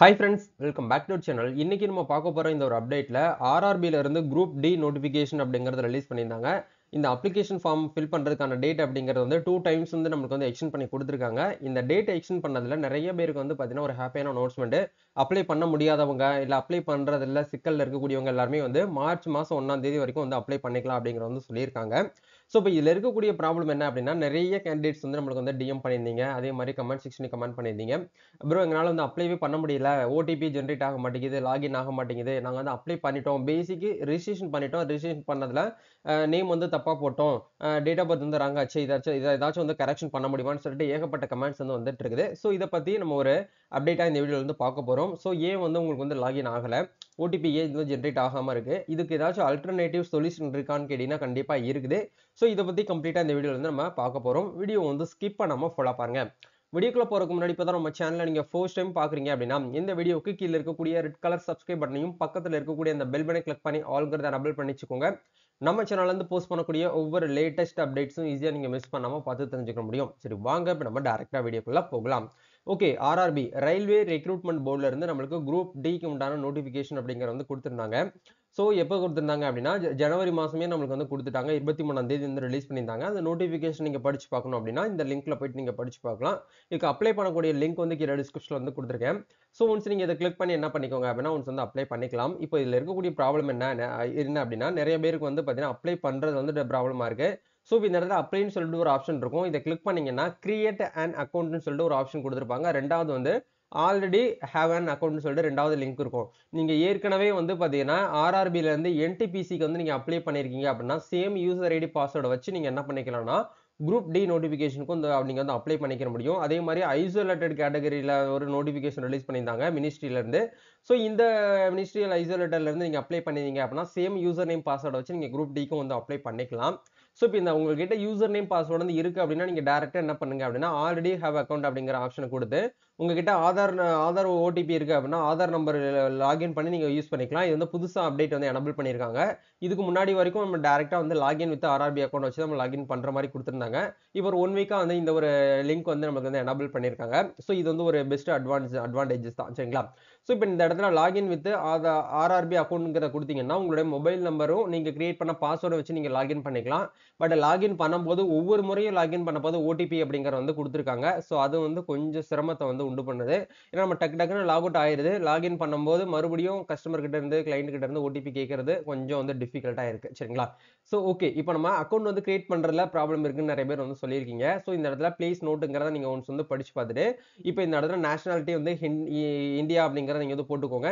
Hi friends, welcome back to channel. இன்னைக்கு நம்ம பார்க்க போற இந்த ஒரு அப்டேட்ல ஆர்ஆர்பில இருந்து குரூப் டி நோட்டிஃபிகேஷன் அப்படிங்கறத ரிலீஸ் பண்ணியிருந்தாங்க. இந்த அப்ளிகேஷன் ஃபார்ம் ஃபில் பண்றதுக்கான டேட் அப்படிங்கிறது வந்து 2 டைம்ஸ் வந்து நமக்கு வந்து எக்ஸ்டெண்ட் பண்ணி கொடுத்துருக்காங்க. இந்த டேட் எக்ஸ்டெண்ட் பண்ணதுல நிறைய பேருக்கு வந்து பார்த்தீங்கன்னா ஒரு ஹாப்பியான அனௌன்ஸ்மெண்ட். அப்ளை பண்ண முடியாதவங்க இல்ல அப்ளை பண்றதுல சிக்கல்ல இருக்கக்கூடியவங்க எல்லாருமே வந்து மார்ச் மாசம் 1ஆம் தேதி வரைக்கும் வந்து அப்ளை பண்ணிக்கலாம் அப்படிங்கறத வந்து சொல்லியிருக்காங்க. ஸோ இப்போ இதுல இருக்கக்கூடிய ப்ராப்ளம் என்ன அப்படின்னா நிறைய கேண்டிடேட்ஸ் வந்து நம்மளுக்கு வந்து டிஎம் பண்ணியிருந்தீங்க. அதே மாதிரி கமெண்ட் செக்ஷனுக்கு கமெண்ட் பண்ணியிருந்தீங்க. ப்ரோ எங்களால வந்து அப்ளைவே பண்ண முடியல. ஓடிபி ஜெனரேட் ஆக மாட்டேங்குது. லாகின் ஆக மாட்டேங்குது. நாங்க வந்து அப்ளை பண்ணிட்டோம். பேசிக் ரிஜிஸ்ட்ரேஷன் பண்ணிட்டோம். ரிஜிஸ்ட்ரேஷன் பண்ணதுல நேம் வந்து தப்பா போட்டோம். டேட் ஆஃப் பர்த் வந்து ராங் ஆச்சு. இத ஏதாச்சும் வந்து கரெக்ஷன் பண்ண முடியுமான்னு சொல்லிட்டு ஏகப்பட்ட கமெண்ட்ஸ் வந்து வந்துட்டு இருக்குது. ஸோ இத பத்தி நம்ம ஒரு அப்டேட்டா இந்த வீடியோல வந்து பார்க்க போறோம். ஸோ ஏன் வந்து உங்களுக்கு வந்து லாகின் ஆகல? ஓடிபி ஏன் இது ஜெனரேட் ஆகாம இருக்கு? இதுக்கு ஏதாச்சும் அல்டர்னேட்டிவ் சொல்யூஷன் இருக்கான்னு கேட்டீங்கன்னா கண்டிப்பா இருக்குது. ஸோ இத பத்தி கம்ப்ளீட்டா இந்த வீடியோல வந்து நம்ம பார்க்க போறோம். வீடியோ வந்து ஸ்கிப் பண்ணாம ஃபுல்லா பாருங்க. வீடியோக்குள்ள போறதுக்கு முன்னாடி இப்பதான் நம்ம சேனலை நீங்க ஃபர்ஸ்ட் டைம் பாக்குறீங்க அப்படின்னா இந்த வீடியோக்கு கீழ இருக்கக்கூடிய ரெட் கலர் சப்ஸ்கிரைப் பட்டனையும் பக்கத்துல இருக்கக்கூடிய அந்த பெல் பட்டனை கிளிக் பண்ணி ஆல்ங்கிறத டபுள் பண்ணிச்சுக்கோங்க. நம்ம சேனல்ல இருந்து போஸ்ட் பண்ணக்கூடிய ஒவ்வொரு லேட்டஸ்ட் அப்டேட்ஸும் ஈஸியா நீங்க மிஸ் பண்ணாம பார்த்து தெரிஞ்சுக்க முடியும். சரி வாங்க இப்ப நம்ம டைரக்டா வீடியோக்குள்ள போகலாம். ஓகே, ஆர்ஆர்பி ரயில்வே ரெக்ரூட்மெண்ட் போர்டுல இருந்து நம்மளுக்கு குரூப் டிக்கு உண்டான நோட்டிபிகேஷன் அப்படிங்கறது வந்து கொடுத்திருந்தாங்க. ஸோ எப்போ கொடுத்திருந்தாங்க அப்படின்னா ஜனவரி மாசமே நம்மளுக்கு வந்து கொடுத்துட்டாங்க. 23ஆம் தேதி வந்து ரிலீஸ் பண்ணியிருந்தாங்க. அந்த நோட்டிபிகேஷன் நீங்க படிச்சு பார்க்கணும் அப்படின்னா இந்த லிங்க்ல போயிட்டு நீங்க படிச்சு பார்க்கலாம். இதுக்கு அப்ளை பண்ணக்கூடிய லிங்க் வந்து கீழே டிஸ்கிரிப்ஷன்ல வந்து கொடுத்துருக்கேன். ஸோ ஒன்ஸ் நீங்க இதை கிளிக் பண்ணி என்ன பண்ணிக்கோங்க அப்படின்னா ஒன்ஸ் வந்து அப்ளை பண்ணிக்கலாம். இப்போ இதுல இருக்கக்கூடிய ப்ராப்ளம் என்ன அப்படின்னா நிறைய பேருக்கு வந்து பாத்தீங்கன்னா அப்ளை பண்றது வந்து ப்ராப்ளமா இருக்கு. ஸோ இந்த இடத்துல அப்ளைன்னு சொல்லிட்டு ஒரு ஆப்ஷன் இருக்கும். இதை கிளிக் பண்ணீங்கன்னா கிரியேட் அண்ட் அக்கௌண்ட்னு சொல்லிட்டு ஒரு ஆப்ஷன் கொடுத்துருப்பாங்க. ரெண்டாவது வந்து ஆல்ரெடி ஹேவ் அன் அக்கௌண்ட்னு சொல்லிட்டு ரெண்டாவது லிங்க் இருக்கும். நீங்க ஏற்கனவே வந்து பாத்தீங்கன்னா ஆர்ஆர்பில இருந்து என்டிபிசிக்கு வந்து நீங்க அப்ளை பண்ணிருக்கீங்க அப்படின்னா சேம் யூசர் ஐடி பாஸ்வேர்டை வச்சு நீங்க என்ன பண்ணிக்கலாம்னா குரூப் டி நோட்டிபிகேஷனுக்கும் நீங்க வந்து அப்ளை பண்ணிக்க முடியும். அதே மாதிரி ஐசோலேட்டட் கேட்டகரியில ஒரு நோட்டிபிகேஷன் ரிலீஸ் பண்ணியிருந்தாங்க மினிஸ்ட்ரியில இருந்து. ஸோ இந்த மினிஸ்ட்ரியல் ஐசோலேட்டர்ல இருந்து நீங்க அப்ளை பண்ணிருந்தீங்க அப்படின்னா சேம் யூசர் நேம் பாஸ்வேர்டை வச்சு நீங்க குரூப் டிக்கும் வந்து அப்ளை பண்ணிக்கலாம். ஸோ இப்போ இந்த உங்ககிட்ட யூசர் நேம் பாஸ்வேர்டு வந்து இருக்கு அப்படின்னா நீங்க டைரக்டா என்ன பண்ணுங்க அப்படின்னா ஆல்ரெடி ஹேவ் அக்கௌண்ட் அப்படிங்கிற ஆப்ஷனை கொடுத்து உங்ககிட்ட ஆதார் ஓடிபி இருக்கு அப்படின்னா ஆதார் நம்பர் லாகின் பண்ணி நீங்க யூஸ் பண்ணிக்கலாம். இது வந்து புதுசா அப்டேட் வந்து எனபிள் பண்ணியிருக்காங்க. இதுக்கு முன்னாடி வரைக்கும் நம்ம டைரக்டா வந்து லாகின் வித் ஆர்ஆர்பி அக்கௌண்ட் வச்சு நம்ம லாகின் பண்ற மாதிரி கொடுத்திருந்தாங்க. இப்போ ஒரு 1 வீக்கா வந்து இந்த ஒரு லிங்க் வந்து நமக்கு வந்து எனபிள் பண்ணியிருக்காங்க. ஸோ இது வந்து ஒரு பெஸ்ட் அட்வான்டேஜஸ் தான் சரிங்களா. ஸோ இப்போ இந்த இடத்துல லாகின் வித் ஆர்ஆர்பி அக்கௌண்ட்ங்கிறத கொடுத்தீங்கன்னா உங்களுடைய மொபைல் நம்பரும் நீங்க கிரியேட் பண்ண பாஸ்வேர்டை வச்சு நீங்க லாகின் பண்ணிக்கலாம். பட் லாகின் பண்ணும்போது ஒவ்வொரு முறையும் லாகின் பண்ணும்போது ஓடிபி அப்படிங்கிற வந்து கொடுத்துருக்காங்க. ஸோ அது வந்து கொஞ்சம் சிரமத்தை வந்து உண்டு பண்ணுது. ஏன்னா நம்ம டக்குன்னு லாக் அவுட் ஆயிருது. லாகின் பண்ணும்போது மறுபடியும் கஸ்டமர் கிட்ட இருந்து கிளைண்ட் கிட்ட இருந்து ஓடிபி கேட்கறது கொஞ்சம் வந்து டிஃபிகல்ட்டா இருக்கு சரிங்களா. ஸோ ஓகே, இப்போ நம்ம அக்கௌண்ட் வந்து கிரியேட் பண்றதுல ப்ராப்ளம் இருக்குன்னு நிறைய பேர் வந்து சொல்லியிருக்கீங்க. ஸோ இந்த இடத்துல ப்ளீஸ் நோட்டுங்கிறத நீங்க ஒன்ஸ் வந்து படிச்சு பார்த்துட்டு இப்போ இந்த இடத்துல நேஷனாலிட்டி வந்து இந்தியா அப்படிங்கிறத நீங்க வந்து போட்டுக்கோங்க.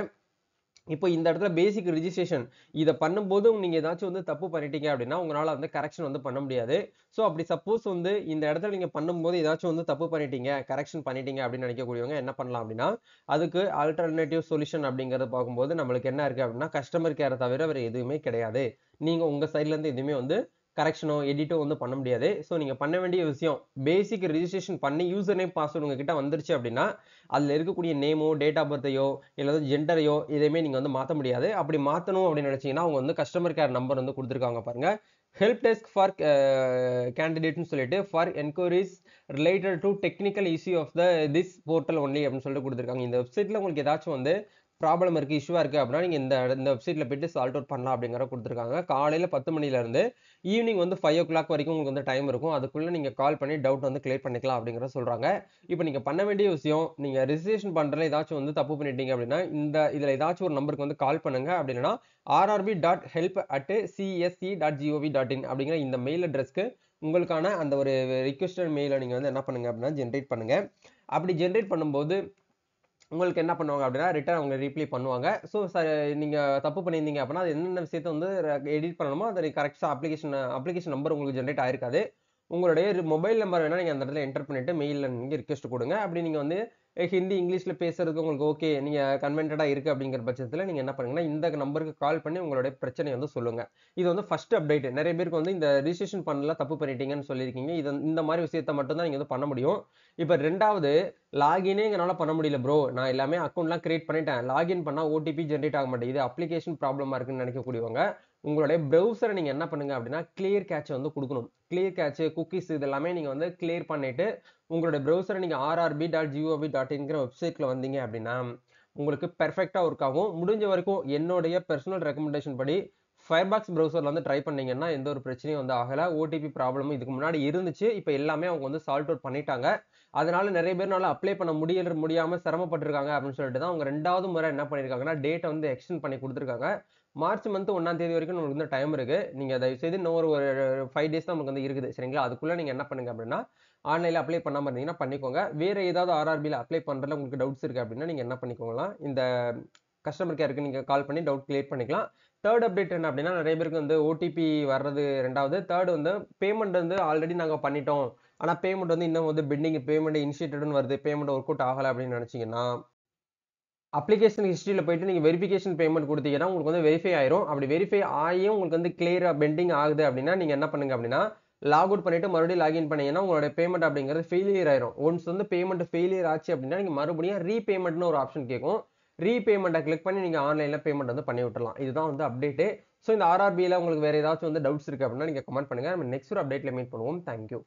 இப்போ இந்த இடத்துல பேசிக் ரிஜிஸ்ட்ரேஷன் இதை பண்ணும்போது நீங்க ஏதாச்சும் வந்து தப்பு பண்ணிட்டீங்க அப்படின்னா உங்களால வந்து கரெக்ஷன் வந்து பண்ண முடியாது. ஸோ அப்படி சப்போஸ் வந்து இந்த இடத்துல நீங்க பண்ணும்போது ஏதாச்சும் வந்து தப்பு பண்ணிட்டீங்க கரெக்ஷன் பண்ணிட்டீங்க அப்படின்னு நினைக்கக்கூடியவங்க என்ன பண்ணலாம் அப்படின்னா அதுக்கு ஆல்டர்னேட்டிவ் சொல்யூஷன் அப்படிங்கறத பார்க்கும்போது நம்மளுக்கு என்ன இருக்கு அப்படின்னா கஸ்டமர் கேரை தவிர வேற எதுவுமே கிடையாது. நீங்க உங்க சைட்ல இருந்து எதுவுமே வந்து கரெக்ஷனோ எடிட்டோ வந்து பண்ண முடியாது. ஸோ நீங்க பண்ண வேண்டிய விஷயம் பேசிக் ரிஜிஸ்ட்ரேஷன் பண்ணி யூசர் நேம் பாஸ்வேர்டு உங்ககிட்ட வந்துருச்சு அப்படின்னா அதுல இருக்கக்கூடிய நேமோ டேட் ஆஃப் பர்த்தையோ இல்ல ஜெண்டரையோ எதையுமே நீங்க வந்து மாத்த முடியாது. அப்படி மாத்தணும் அப்படின்னு நினைச்சீங்கன்னா அவங்க வந்து கஸ்டமர் கேர் நம்பர் வந்து கொடுத்துருக்காங்க பாருங்க. ஹெல்ப் டெஸ்க் ஃபார் கேண்டிடேட்னு சொல்லிட்டு for enquiries related to technical issue of this portal only அப்படின்னு சொல்லிட்டு கொடுத்துருக்காங்க. இந்த வெப்சைட்ல உங்களுக்கு ஏதாச்சும் வந்து ப்ராப்ளம் இருக்கு இஷ்யூவா இருக்கு அப்படின்னா நீங்க இந்த வெப்சைட்ல போயிட்டு சால்ட் அவுட் பண்ணலாம் அப்படிங்கிற கொடுத்துருக்காங்க. காலையில 10 மணில இருந்து ஈவினிங் வந்து 5 o'clock வரைக்கும் உங்களுக்கு வந்து டைம் இருக்கும். அதுக்குள்ள நீங்க கால் பண்ணி டவுட் வந்து கிளியர் பண்ணிக்கலாம் அப்படிங்கிற சொல்றாங்க. இப்போ நீங்க பண்ண வேண்டிய விஷயம் நீங்க ரிஜிஸ்ட்ரேஷன் பண்றதுல ஏதாச்சும் வந்து தப்பு பண்ணிட்டீங்க அப்படின்னா இதுல ஏதாச்சும் ஒரு நம்பருக்கு வந்து கால் பண்ணுங்க. அப்படின்னா rrb.help@csc.gov.in அப்படிங்கிற இந்த மெயில் அட்ரஸ்க்கு உங்களுக்கான அந்த ஒரு ரிக்வெஸ்டட் மெயிலை நீங்க வந்து என்ன பண்ணுங்க அப்படின்னா ஜென்ரேட் பண்ணுங்க. அப்படி ஜென்ரேட் பண்ணும்போது உங்களுக்கு என்ன பண்ணுவாங்க அப்படின்னா ரிட்டர்ன் அவங்க ரீப்ளை பண்ணுவாங்க. ஸோ நீங்க தப்பு பண்ணியிருந்தீங்க அப்படின்னா அது என்னென்ன விஷயத்தை வந்து எடிட் பண்ணணுமோ அதை கரெக்டா அப்ளிகேஷன் நம்பர் உங்களுக்கு ஜென்ரேட் ஆயிருக்காது. உங்களுடைய மொபைல் நம்பர் வேணா நீங்க அந்த இடத்துல என்டர் பண்ணிட்டு மெயில்ல நீங்க ரிக்வெஸ்ட் கொடுங்க. அப்படி நீங்க வந்து ஹிந்தி இங்கிலீஷ்ல பேசுறதுக்கு உங்களுக்கு ஓகே நீங்க கன்வென்டடா இருக்கு அப்படிங்கிற பட்சத்துல நீங்க என்ன பண்ணுங்கன்னா இந்த நம்பருக்கு கால் பண்ணி உங்களுடைய பிரச்சனையை வந்து சொல்லுங்க. இது வந்து ஃபர்ஸ்ட் அப்டேட். நிறைய பேருக்கு வந்து இந்த ரிஜிஸ்ட்ரேஷன் பண்ணல தப்பு பண்ணிட்டீங்கன்னு சொல்லியிருக்கீங்க. இந்த மாதிரி விஷயத்த மட்டும் தான் நீங்க வந்து பண்ண முடியும். இப்ப ரெண்டாவது லாகினே எங்களால பண்ண முடியல ப்ரோ. நான் எல்லாமே அக்கௌண்ட்லாம் கிரியேட் பண்ணிட்டேன். லாகின் பண்ணா ஓடிபி ஜென்ரேட் ஆக மாட்டேங்குது. அப்ளிகேஷன் ப்ராப்ளமா இருக்குன்னு நினைக்கக்கூடியவங்க உங்களுடைய பிரவுசரை நீங்க என்ன பண்ணுங்க அப்படின்னா கிளியர் கேட்ச் வந்து கொடுக்கணும். கிளியர் கேட்ச் குக்கீஸ் இது எல்லாமே நீங்க வந்து கிளியர் பண்ணிட்டு உங்களுடைய பிரவுசரை நீங்க rrb.gov.inங்கிற வெப்சைட்ல வந்தீங்க அப்படின்னா உங்களுக்கு பெர்ஃபெக்ட்டா ஒர்க் ஆகும். முடிஞ்ச வரைக்கும் என்னுடைய பெர்சனல் ரெக்கமெண்டேஷன் படி Firefox ப்ரௌசர்ல வந்து ட்ரை பண்ணீங்கன்னா, எந்த ஒரு பிரச்சனையும் வந்து ஆகல. ஓடிபி ப்ராப்ளமும் இதுக்கு முன்னாடி இருந்துச்சு. இப்ப எல்லாமே அவங்க வந்து சால்ட் அவுட் பண்ணிட்டாங்க. அதனால நெறைய பேர்னால அப்ளை பண்ண முடியாம சிரமப்பட்டுருக்காங்க அப்படின்னு சொல்லிட்டு தான் அவங்க 2வது முறை என்ன பண்ணியிருக்காங்கன்னா, டேட்ட வந்து எக்ஸ்டெண்ட் பண்ணி குடுத்துருக்காங்க. மார்ச் மந்த் 1ஆம் தேதி வரைக்கும் உங்களுக்கு வந்து டைம் இருக்கு. நீங்க தயவுசெய்து இன்னும் ஒரு 5 டேஸ் தான் நமக்கு வந்து இருக்குது. சரிங்களா? அதுக்குள்ள நீங்க என்ன பண்ணுங்க அப்படின்னா, ஆன்லைன்ல அப்ளை பண்ணாம இருந்தீங்கன்னா பண்ணிக்கோங்க. வேற ஏதாவது ஆர்ஆர்பில அப்ளை பண்றதுல உங்களுக்கு டவுட்ஸ் இருக்கு அப்படின்னா, நீங்க என்ன பண்ணிக்கோங்கலாம், இந்த கஸ்டமர் கேருக்கு நீங்க கால் பண்ணி டவுட் கிளியர் பண்ணிக்கலாம். 3 அப்டேட் என்ன அப்படின்னா, நெறைய பேருக்கு வந்து ஓடிபி வர்றது 2வது. 3 வந்து பேமெண்ட் வந்து ஆல்ரெடி நாங்க பண்ணிட்டோம். ஆனா பேமெண்ட் வந்து இன்னும் வந்து பெண்டிங் பேமெண்ட் இனிஷியேட்டட்ன்னு வருது. பேமெண்ட் ஒர்க் அவுட் ஆகல அப்படின்னு நெனச்சீங்கன்னா, அப்ளிகேஷன் ஹிஸ்டரியில போயிட்டு நீங்க வெரிஃபிகேஷன் பேமெண்ட் குடுத்தீங்கன்னா, உங்களுக்கு வந்து வெரிஃபை ஆயிரும். அப்படி வெரிஃபை ஆகியும் உங்களுக்கு வந்து கிளியரா பெண்டிங் ஆகுது அப்படின்னா, நீங்க என்ன பண்ணுங்க அப்படின்னா, லாக் அவுட் பண்ணிட்டு மறுபடியும் லாகின் பண்ணீங்கன்னா, உங்களுடைய பேமெண்ட் அப்படிங்கிறது ஃபெயிலியர் ஆயிரும். ஒன்ஸ் வந்து பேமெண்ட் ஃபெயிலியர் ஆச்சு அப்படின்னா, நீங்க மறுபடியும் ரீபேமெண்ட்ன்னு ஒரு ஆப்ஷன் கேட்கும். ரீபேமெண்ட்ட கிளிக் பண்ணி நீங்க ஆன்லைன்ல பேமெண்ட் வந்து பண்ணி விட்டுறலாம். இதுதான் வந்து அப்டேட்டு. ஸோ இந்த ஆர்ஆர்பில உங்களுக்கு வேற ஏதாச்சும் வந்து டவுட்ஸ் இருக்கு அப்படின்னா, நீங்க கமெண்ட் பண்ணுங்க. நம்ம நெக்ஸ்ட் ஒரு அப்டேட்ல மீட் பண்ணுவோம். Thank you.